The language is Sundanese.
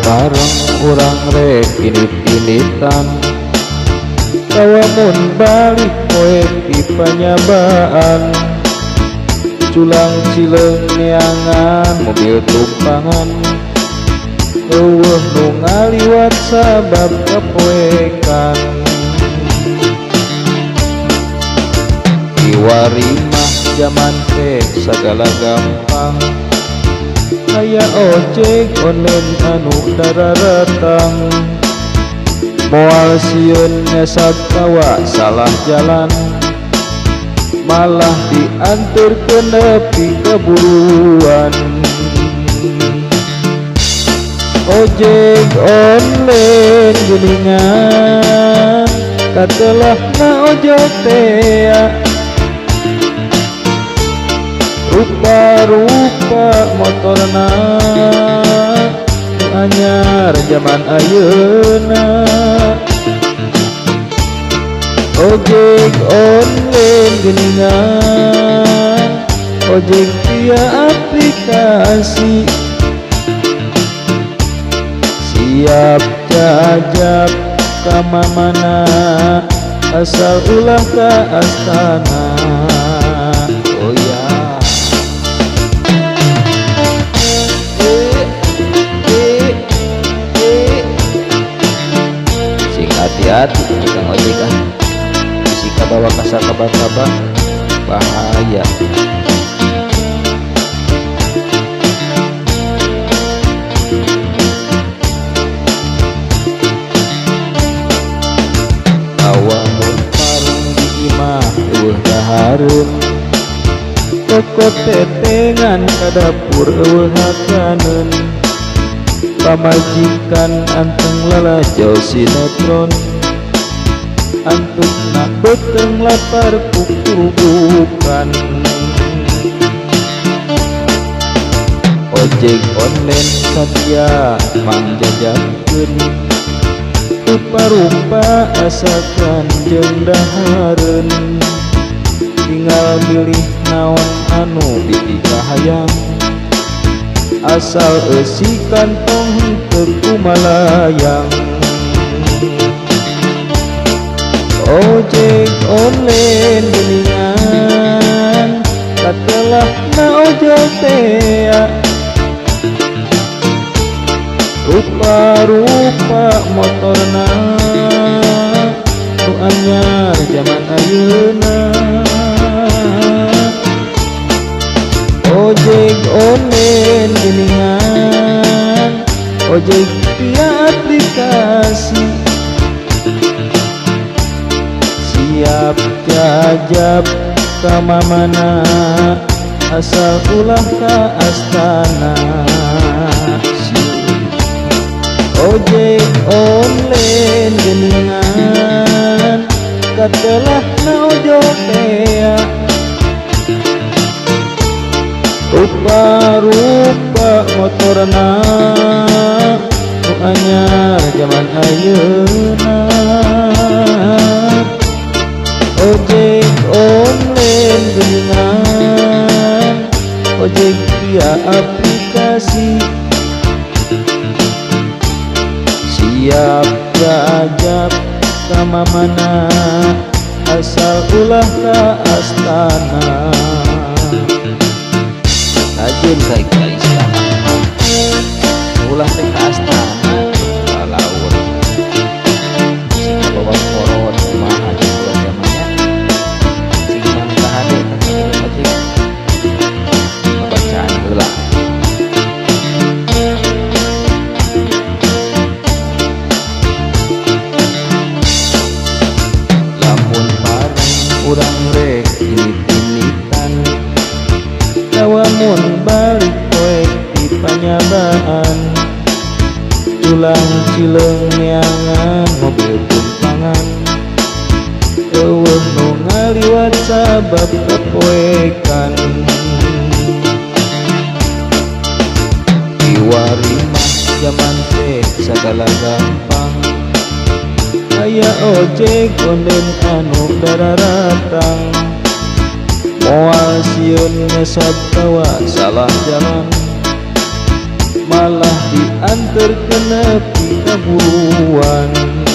bareng urang rek pinit-pinitan kawamun balik poe di panyabaan culang cileung neangan mobil tumpangan eueuh nu ngaliwat sabab kapoekan kiwari mah jaman teh sagala gampang aya ojek online anu dararatang moal sieun ngesat kawa salah jalan malah dianturkeun nepi keburuan ojek online geuningan katelahna ojok teh rupa-rupa motorna nu anyar zaman ayeuna ojek online geuningan ojek via aplikasi siap jajab ka mamana asal ulah ka astana oh ya sing hati-hati tukang ojek jika bawa kasar kabar-kabar bahaya awamun parung di imah eueuh dahareun toko tetengan ka dapur eueuh hakaneun pamajikan anteng lalajau sinetron antukna beteng lapar kukurubukan ojek online sadia mangjajakeun rupa-rupa asakan jeung dahareun tinggal milih naon anu dipikahayang asal eusi kantong teu kumalayang ojek online geuningan katelahna ojok teh rupa-rupa motorna nu anyar zaman ayeuna ojek online geuningan ojek via aplikasi siap jajab ka mamana asal ulah ka astana ojek online geuningan katelahna ojok teh rupa-rupa motorna nu anyar zaman ayeuna ojek online geuningan ojek via aplikasi siap jajab ka mamana asal ulah ka astana ajeun kai ka istana ulah teh ka astana laur sing bawa koron kumaha jeung ulah zamannya sing mangkahade ka ojek bacaan heula urang rek pinit-pinitan kawamun balik poe di panyabaan culang cileung neangan mobil tumpangan eueuh nu ngaliwat sabab kapoekan kiwari mah zaman teh sagala gampang aya ojek online anu dararatang moal sieun ngesat kawa salah jalan malah di antar ke nepi kaburuan.